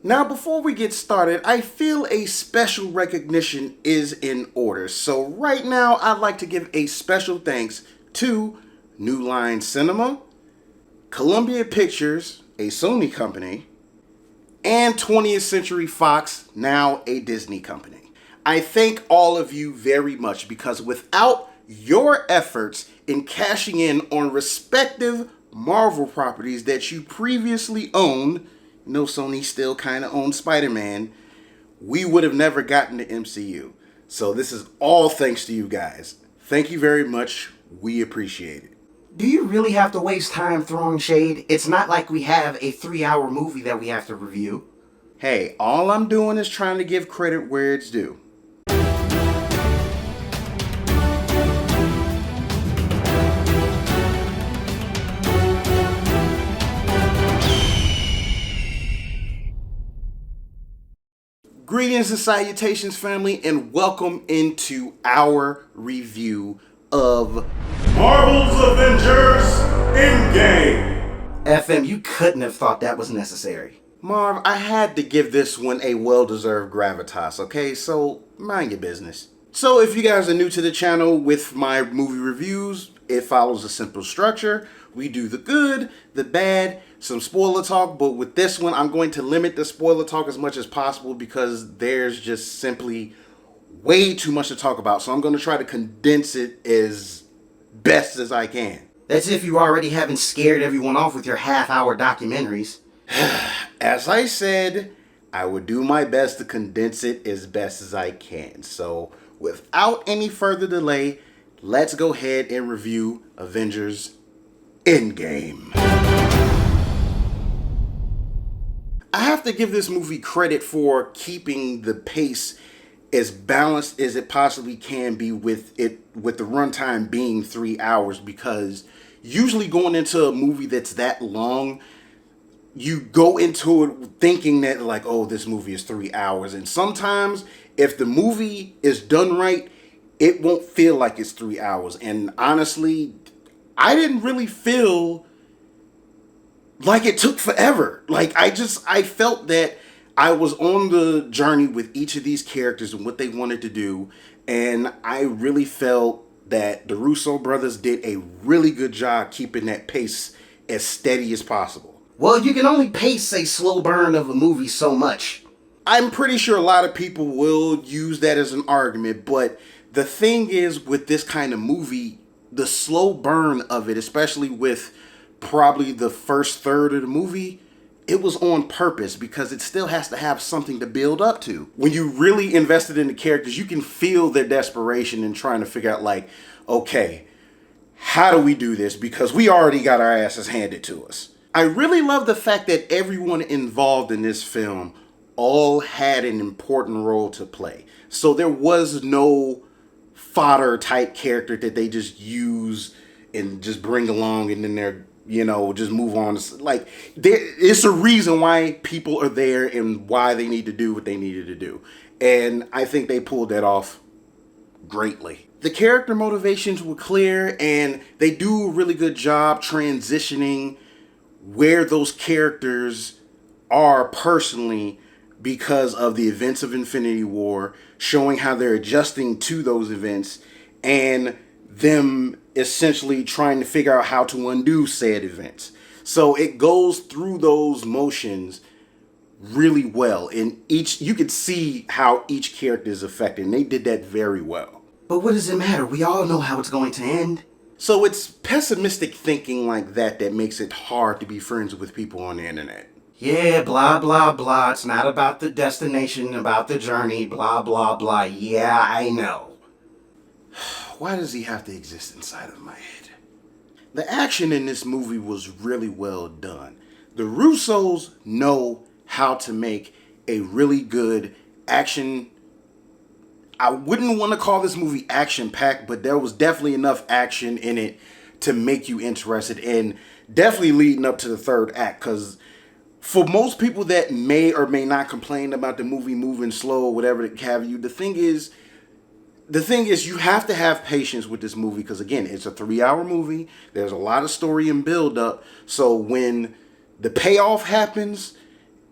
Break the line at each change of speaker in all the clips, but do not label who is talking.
Now, before we get started, I feel a special recognition is in order. So right now, I'd like to give a special thanks to New Line Cinema, Columbia Pictures, a Sony company, and 20th Century Fox, now a Disney company. I thank all of you very much because without your efforts in cashing in on respective Marvel properties that you previously owned, Sony still kind of owns Spider-Man, we would have never gotten the MCU. So this is all thanks to you guys. Thank you very much. We appreciate it.
Do you really have to waste time throwing shade? It's not like we have a 3-hour movie that we have to review.
Hey, all I'm doing is trying to give credit where it's due. Greetings and salutations, family, and welcome into our review of
Marvel's Avengers Endgame.
FM, you couldn't have thought that was necessary.
Marv, I had to give this one a well-deserved gravitas, okay? So, mind your business. So, if you guys are new to the channel with my movie reviews, it follows a simple structure. We do the good, the bad, some spoiler talk, but with this one, I'm going to limit the spoiler talk as much as possible because there's just simply way too much to talk about. So I'm going to try to condense it as best as I can.
That's if you already haven't scared everyone off with your half-hour documentaries.
As I said, I would do my best to condense it as best as I can. So without any further delay, let's go ahead and review Avengers Endgame. I have to give this movie credit for keeping the pace as balanced as it possibly can be with the runtime being 3 hours, because usually going into a movie that's that long, you go into it thinking that like, oh, this movie is 3 hours. And sometimes if the movie is done right, it won't feel like it's 3 hours. And honestly, I didn't really feel like it took forever. Like I felt that I was on the journey with each of these characters and what they wanted to do. And I really felt that the Russo brothers did a really good job keeping that pace as steady as possible.
Well, you can only pace a slow burn of a movie so much.
I'm pretty sure a lot of people will use that as an argument, but the thing is with this kind of movie, the slow burn of it, especially with probably the first third of the movie, it was on purpose because it still has to have something to build up to. When you really invested in the characters, you can feel their desperation in trying to figure out like, okay, how do we do this? Because we already got our asses handed to us. I really love the fact that everyone involved in this film all had an important role to play. So there was no fodder type character that they just use and just bring along and then they're, just move on. Like, it's a reason why people are there and why they need to do what they needed to do. And I think they pulled that off greatly. The character motivations were clear and they do a really good job transitioning where those characters are personally because of the events of Infinity War, showing how they're adjusting to those events and them essentially trying to figure out how to undo said events. So it goes through those motions really well. And you could see how each character is affected, and they did that very well.
But what does it matter? We all know how it's going to end.
So it's pessimistic thinking like that makes it hard to be friends with people on the internet.
Yeah, blah, blah, blah. It's not about the destination, about the journey, blah, blah, blah. Yeah, I know.
Why does he have to exist inside of my head? The action in this movie was really well done. The Russos know how to make a really good action. I wouldn't want to call this movie action-packed, but there was definitely enough action in it to make you interested, and definitely leading up to the third act, because for most people that may or may not complain about the movie moving slow or whatever have you, the thing is you have to have patience with this movie because, again, it's a 3-hour movie. There's a lot of story and build up. So when the payoff happens,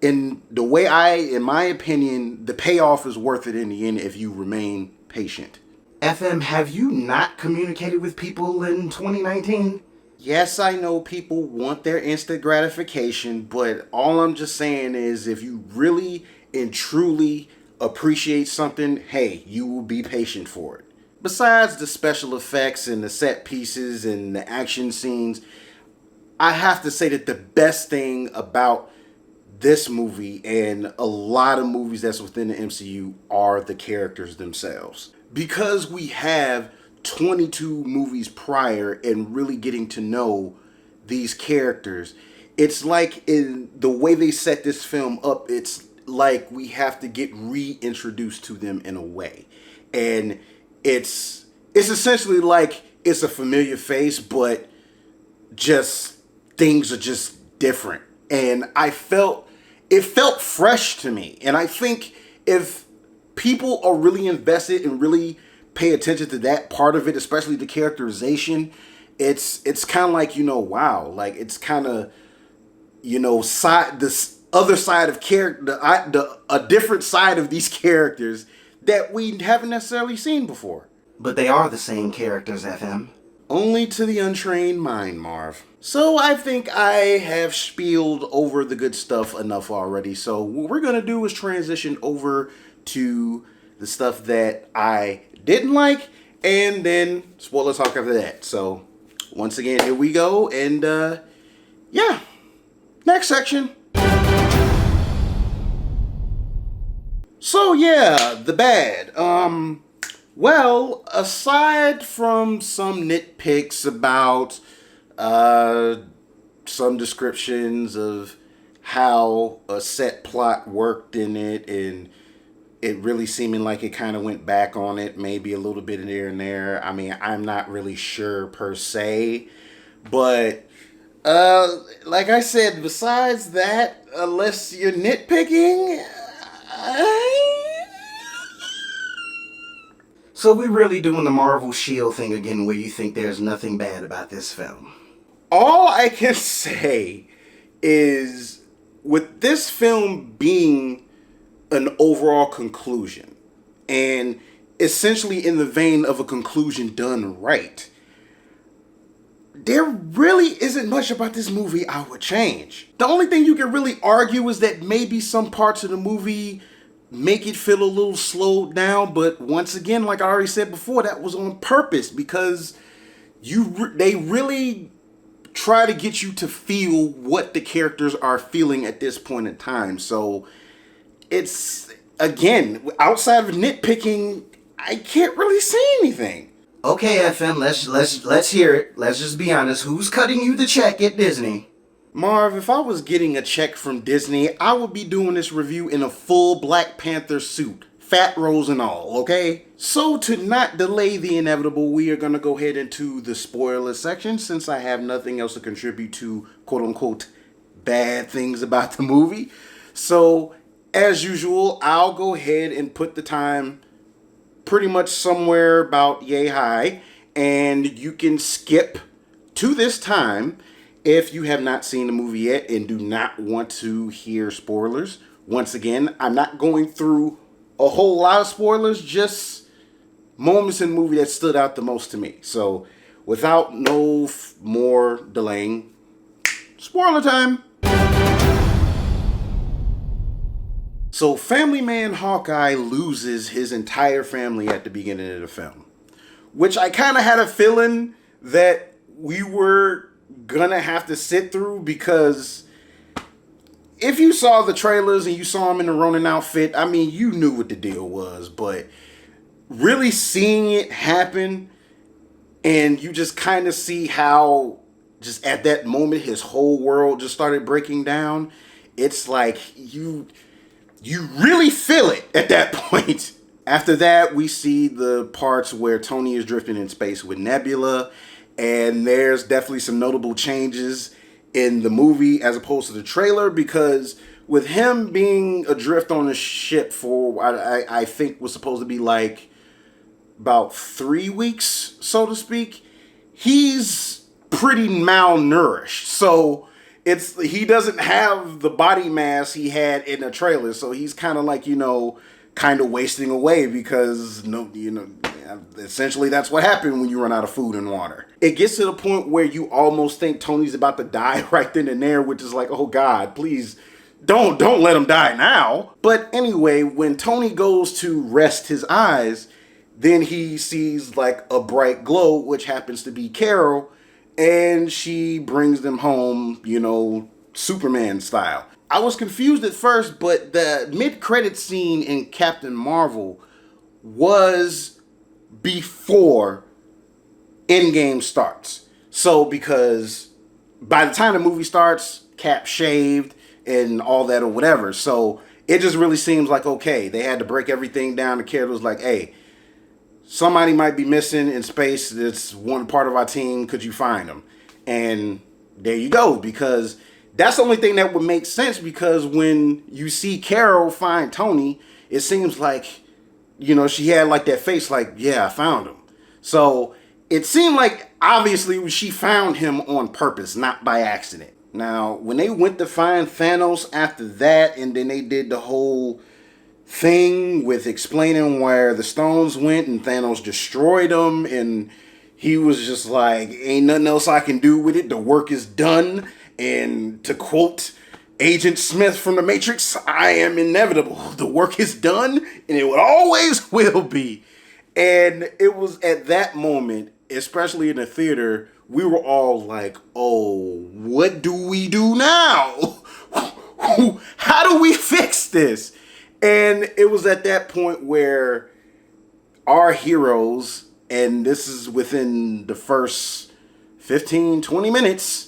in my opinion, the payoff is worth it in the end if you remain patient.
FM, have you not communicated with people in 2019?
Yes, I know people want their instant gratification, but all I'm just saying is if you really and truly appreciate something, hey, you will be patient for it. Besides the special effects and the set pieces and the action scenes, I have to say that the best thing about this movie and a lot of movies that's within the MCU are the characters themselves. Because we have 22 movies prior and really getting to know these characters, it's like in the way they set this film up, it's like we have to get reintroduced to them in a way. And it's essentially like it's a familiar face, but just things are just different. And it felt fresh to me. And I think if people are really invested and really pay attention to that part of it, especially the characterization, it's kind of like, wow, like it's kind of, this other side of character, a different side of these characters that we haven't necessarily seen before.
But they are the same characters, FM.
Only to the untrained mind, Marv. So I think I have spieled over the good stuff enough already. So what we're going to do is transition over to the stuff that I didn't like, and then spoiler talk after that. So once again, here we go. And yeah, next section. So yeah, the bad. Well, aside from some nitpicks about some descriptions of how a set plot worked in it, and it really seeming like it kind of went back on it, maybe a little bit here and there. I mean, I'm not really sure per se, but like I said, besides that, unless you're nitpicking,
So we really doing the Marvel Shield thing again where you think there's nothing bad about this film.
all I can say is with this film being an overall conclusion, and essentially in the vein of a conclusion done right, there really isn't much about this movie I would change. The only thing you can really argue is that maybe some parts of the movie make it feel a little slowed down, but once again, like I already said before, that was on purpose because they really try to get you to feel what the characters are feeling at this point in time. So it's, again, outside of nitpicking, I can't really say anything.
Okay, FM, let's hear it. Let's just be honest. Who's cutting you the check at Disney?
Marv, if I was getting a check from Disney, I would be doing this review in a full Black Panther suit. Fat rolls and all, okay? So to not delay the inevitable, we are going to go ahead into the spoiler section since I have nothing else to contribute to quote-unquote bad things about the movie. So, as usual, I'll go ahead and put the time pretty much somewhere about yay high, and you can skip to this time if you have not seen the movie yet and do not want to hear spoilers. Once again, I'm not going through a whole lot of spoilers, just moments in the movie that stood out the most to me. So, without no more delaying, spoiler time! So, Family Man Hawkeye loses his entire family at the beginning of the film, which I kind of had a feeling that we were gonna have to sit through, because if you saw the trailers and you saw him in the Ronin outfit, I mean, you knew what the deal was, but really seeing it happen and you just kind of see how just at that moment his whole world just started breaking down, it's like you really feel it at that point. After that, we see the parts where Tony is drifting in space with Nebula, and there's definitely some notable changes in the movie as opposed to the trailer, because with him being adrift on a ship for I think was supposed to be like about 3 weeks, so to speak, he's pretty malnourished. So he doesn't have the body mass he had in the trailer, so he's kind of like, kind of wasting away because essentially that's what happened when you run out of food and water. It gets to the point where you almost think Tony's about to die right then and there, which is like, oh God, please don't let him die now. But anyway, when Tony goes to rest his eyes, then he sees like a bright glow, which happens to be Carol, and she brings them home, Superman style. I was confused at first, but the mid-credit scene in Captain Marvel was before Endgame starts. So because by the time the movie starts, Cap shaved and all that or whatever. So it just really seems like, okay, they had to break everything down. The character was like, hey, somebody might be missing in space. It's one part of our team. Could you find them? And there you go, because that's the only thing that would make sense, because when you see Carol find Tony, it seems like, she had like that face like, yeah, I found him. So it seemed like obviously she found him on purpose, not by accident. Now, when they went to find Thanos after that, and then they did the whole thing with explaining where the stones went and Thanos destroyed them, and he was just like, ain't nothing else I can do with it. The work is done. And to quote Agent Smith from The Matrix, I am inevitable. The work is done, and it always will be. And it was at that moment, especially in the theater, we were all like, oh, what do we do now? How do we fix this? And it was at that point where our heroes, and this is within the first 15, 20 minutes,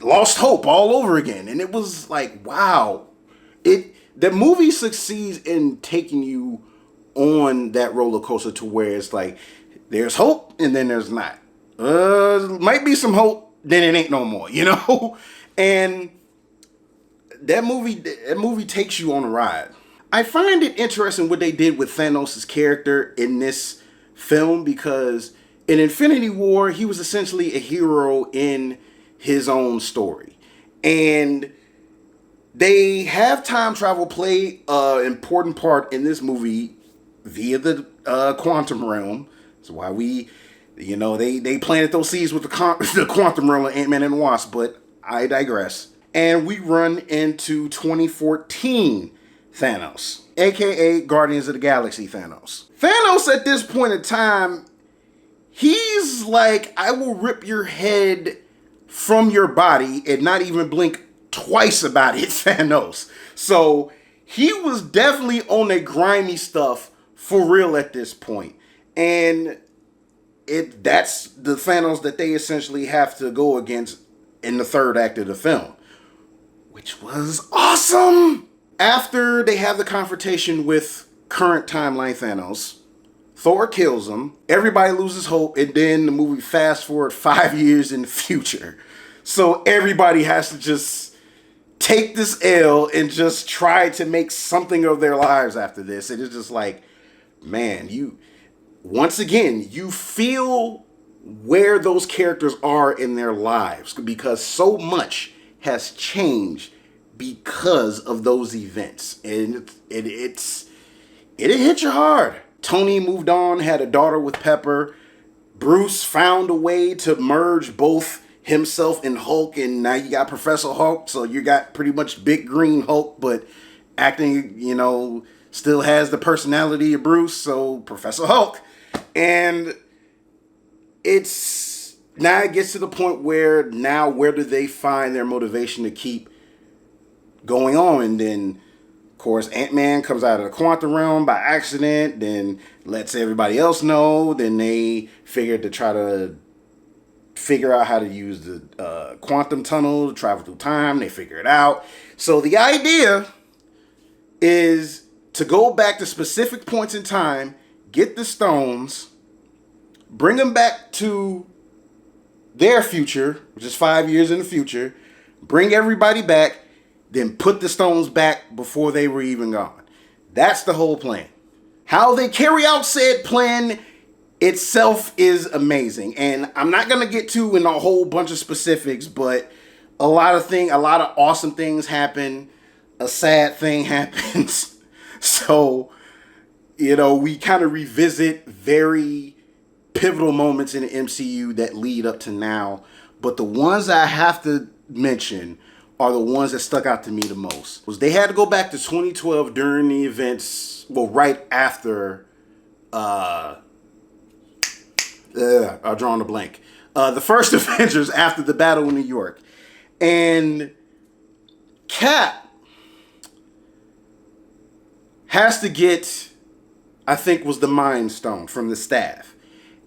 lost hope all over again. And it was like, wow. The movie succeeds in taking you on that roller coaster to where it's like, there's hope and then there's not. Might be some hope, then it ain't no more, And that movie takes you on a ride. I find it interesting what they did with Thanos' character in this film, because in Infinity War, he was essentially a hero in his own story. And they have time travel play an important part in this movie via the quantum realm. That's why they planted those seeds with the quantum realm of Ant-Man and Wasp, but I digress. And we run into 2014 Thanos, aka Guardians of the Galaxy Thanos. Thanos at this point in time, he's like, I will rip your head from your body and not even blink twice about it, Thanos. So he was definitely on that grimy stuff for real at this point. And that's the Thanos that they essentially have to go against in the third act of the film, which was awesome. After they have the confrontation with current timeline Thanos, Thor kills him, everybody loses hope, and then the movie fast forward 5 years in the future. So everybody has to just take this L and just try to make something of their lives after this. And it's just like, man, once again, you feel where those characters are in their lives, because so much has changed because of those events. And it hit you hard. Tony moved on, had a daughter with Pepper. Bruce found a way to merge both himself and Hulk, and now you got Professor Hulk, so you got pretty much Big Green Hulk, but acting, still has the personality of Bruce, so Professor Hulk. And now it gets to the point where do they find their motivation to keep going on? And then, of course, Ant-Man comes out of the quantum realm by accident, then lets everybody else know. Then they figured to try to figure out how to use the quantum tunnel to travel through time. They figure it out. So the idea is to go back to specific points in time, get the stones, bring them back to their future, which is 5 years in the future, bring everybody back, then put the stones back before they were even gone. That's the whole plan. How they carry out said plan itself is amazing. And I'm not going to get to in a whole bunch of specifics, but a lot of awesome things happen. A sad thing happens. So, we kind of revisit very pivotal moments in the MCU that lead up to now. But the ones I have to mention are the ones that stuck out to me the most. Was they had to go back to 2012 during the events, well, right after, I'm drawing a blank. The first Avengers after the battle in New York. And Cap has to get, I think, was the Mind Stone from the staff.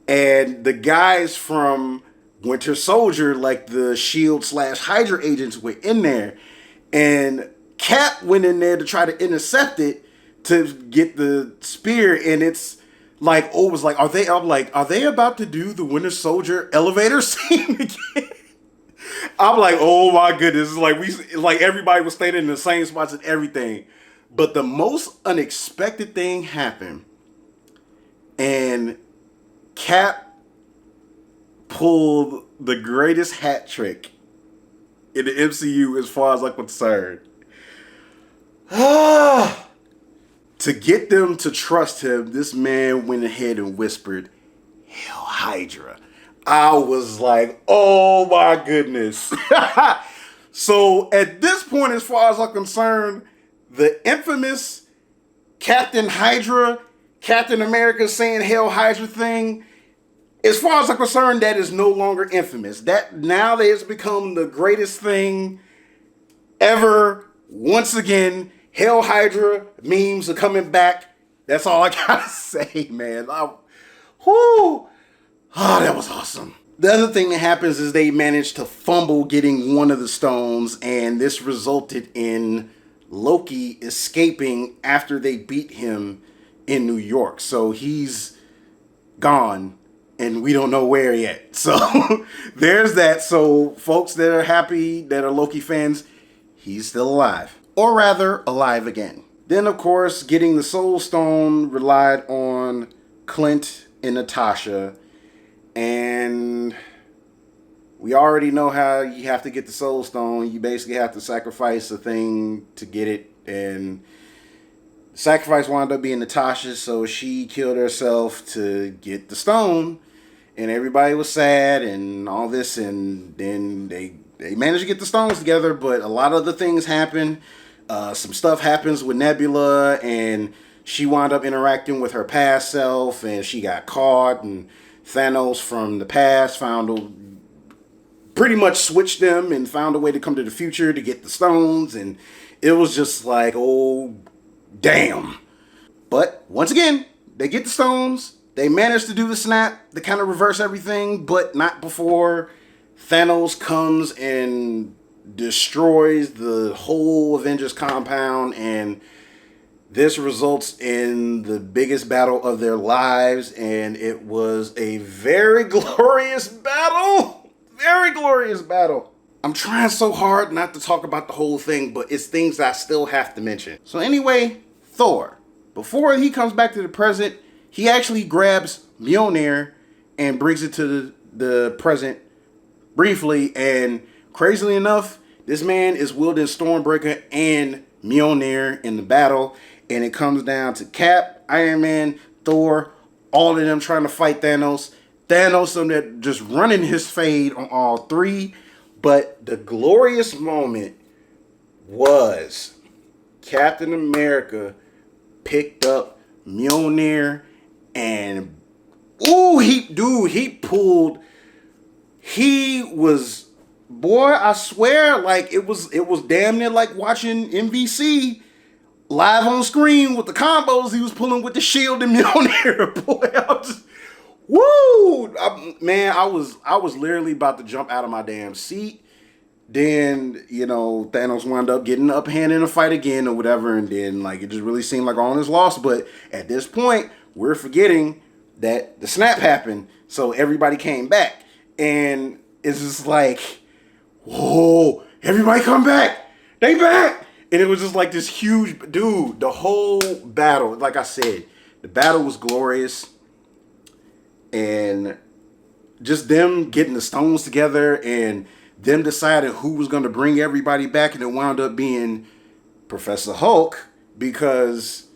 And the guys from Winter Soldier, like the Shield/Hydra agents, were in there. And Cap went in there to try to intercept it to get the spear. And it's like, are they about to do the Winter Soldier elevator scene again? I'm like, oh my goodness. It's like everybody was staying in the same spots and everything. But the most unexpected thing happened. And Cap pulled the greatest hat trick in the MCU as far as I'm concerned. To get them to trust him, this man went ahead and whispered, "Hail Hydra." I was like, oh my goodness. So at this point, as far as I'm concerned, the infamous Captain Hydra, Captain America saying Hail Hydra thing, as far as I'm concerned, that is no longer infamous. That now that has become the greatest thing ever. Once again, Hail Hydra memes are coming back. That's all I gotta say, man. That was awesome. The other thing that happens is they managed to fumble getting one of the stones, and this resulted in Loki escaping after they beat him in New York. So he's gone, and we don't know where yet. So there's that. So folks that are happy, that are Loki fans, he's still alive. Or rather, alive again. Then, of course, getting the Soul Stone relied on Clint and Natasha. And we already know how you have to get the Soul Stone. You basically have to sacrifice a thing to get it. And the sacrifice wound up being Natasha, so she killed herself to get the stone. And everybody was sad and all this. And then they managed to get the stones together. But a lot of other things happen. Some stuff happens with Nebula. And she wound up interacting with her past self. And she got caught. And Thanos from the past pretty much switched them and found a way to come to the future to get the stones. And it was just like, oh, damn. But once again, they get the stones. They managed to do the snap to kind of reverse everything, but not before Thanos comes and destroys the whole Avengers compound. And this results in the biggest battle of their lives, and it was a very glorious battle. Very glorious battle. I'm trying so hard not to talk about the whole thing, but it's things I still have to mention. So anyway, Thor, before he comes back to the present, he actually grabs Mjolnir and brings it to the present briefly, and crazily enough, this man is wielding Stormbreaker and Mjolnir in the battle. And it comes down to Cap, Iron Man, Thor, all of them trying to fight Thanos. Thanos just running his fade on all three. But the glorious moment was Captain America picked up Mjolnir and I swear, like it was damn near like watching MVC live on screen with the combos he was pulling with the shield and Mjolnir. Boy, I was literally about to jump out of my damn seat. Then, Thanos wound up getting the upper hand in a fight again or whatever. And then, it just really seemed like all is lost. But at this point, we're forgetting that the snap happened. So everybody came back. And it's just like, whoa, everybody come back. They back. And it was just like this huge, dude, the whole battle, like I said, the battle was glorious. And just them getting the stones together and them deciding who was going to bring everybody back, and it wound up being Professor Hulk, because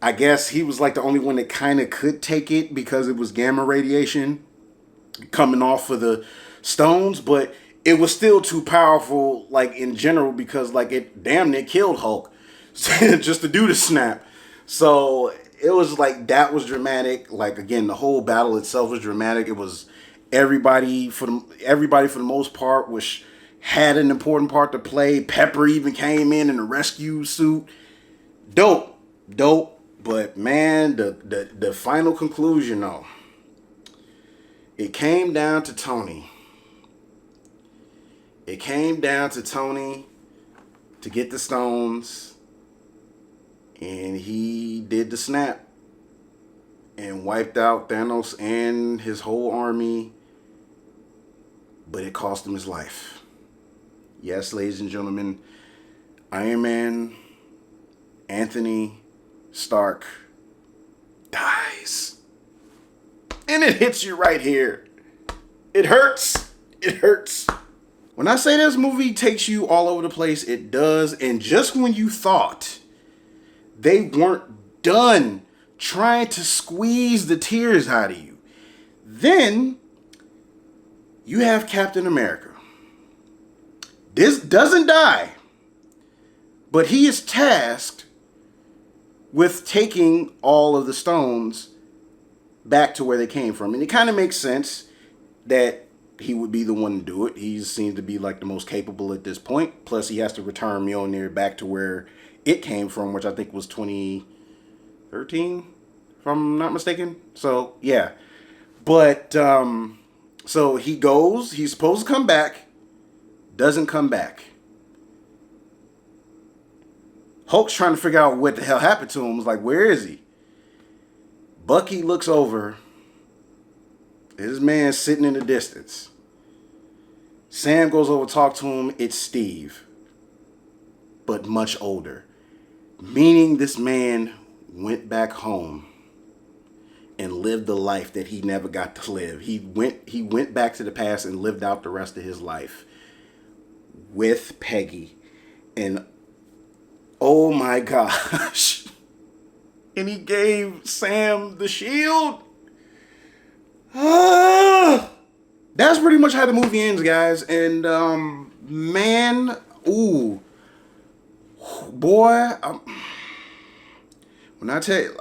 I guess he was like the only one that kind of could take it because it was gamma radiation coming off of the stones, but it was still too powerful, like in general, because like it damn near killed Hulk just to do the snap. So it was like, that was dramatic. Like, again, the whole battle itself was dramatic. It was everybody for the most part was had an important part to play. Pepper even came in a rescue suit. Dope. But man, the final conclusion though, it came down to Tony. It came down to Tony to get the stones, and he did the snap and wiped out Thanos and his whole army, but it cost him his life. Yes, ladies and gentlemen, Iron Man, Anthony Stark, dies. And it hits you right here. It hurts. It hurts. When I say this movie takes you all over the place, it does. And just when you thought they weren't done trying to squeeze the tears out of you, then you have Captain America. This doesn't die, but he is tasked with taking all of the stones back to where they came from. And it kind of makes sense that he would be the one to do it. He seems to be like the most capable at this point. Plus, he has to return Mjolnir back to where it came from, which I think was 2013, if I'm not mistaken. So, yeah. But, so he goes. He's supposed to come back. Doesn't come back. Hulk's trying to figure out what the hell happened to him. Was like, where is he? Bucky looks over. This man sitting in the distance. Sam goes over to talk to him. It's Steve, but much older. Meaning this man went back home and lived the life that he never got to live. He went back to the past and lived out the rest of his life with Peggy. And oh my gosh. And he gave Sam the shield. That's pretty much how the movie ends, guys. And man, ooh, boy, when I tell you,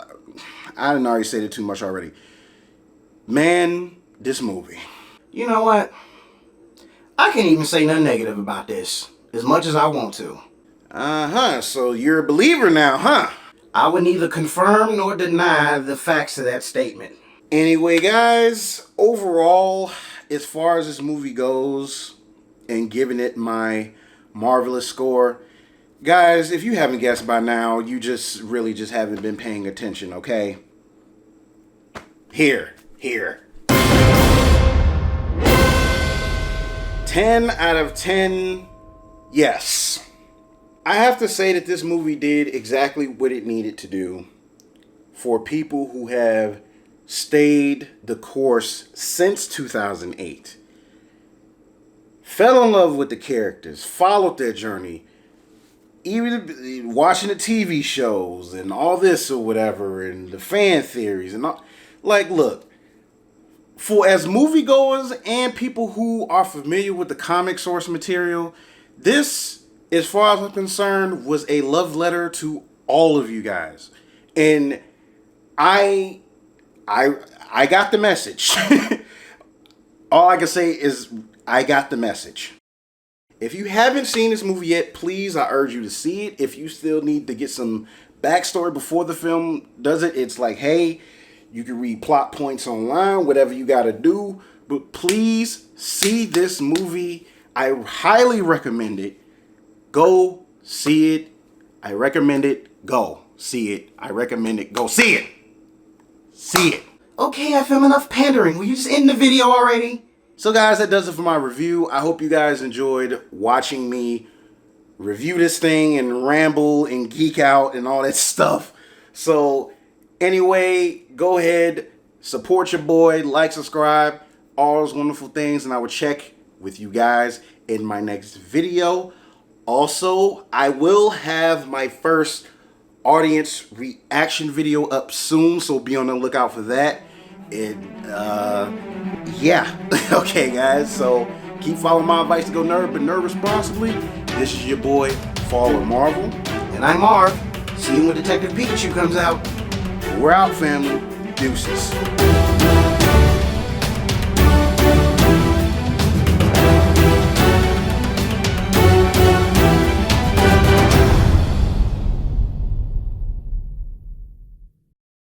I didn't already say it too much already. Man, this movie.
You know what? I can't even say nothing negative about this, as much as I want to.
So you're a believer now, huh?
I would neither confirm nor deny the facts of that statement.
Anyway, guys, overall, as far as this movie goes, and giving it my marvelous score, guys, if you haven't guessed by now, you just really just haven't been paying attention, okay? Here. 10 out of 10, yes. I have to say that this movie did exactly what it needed to do for people who have stayed the course since 2008. Fell in love with the characters, followed their journey, even watching the TV shows and all this or whatever, and the fan theories and all. Like, look, for as moviegoers and people who are familiar with the comic source material, this, as far as I'm concerned, was a love letter to all of you guys. And I got the message. All I can say is I got the message. If you haven't seen this movie yet, please, I urge you to see it. If you still need to get some backstory before the film does it, it's like, hey, you can read plot points online, whatever you got to do. But please see this movie. I highly recommend it. Go see it. I recommend it. Go see it. I recommend it. Go see it. See it.
Okay, FM, enough pandering. Will you just end the video already?
So guys, that does it for my review. I hope you guys enjoyed watching me review this thing and ramble and geek out and all that stuff. So anyway, go ahead, support your boy, like, subscribe, all those wonderful things, and I will check with you guys in my next video. Also, I will have my first audience reaction video up soon, so be on the lookout for that. Yeah. Okay, guys, so keep following my advice to go nerd, but nerd responsibly. This is your boy, Fall of Marvel.
And I'm Marv. See you when Detective Pikachu comes out.
We're out, family. Deuces.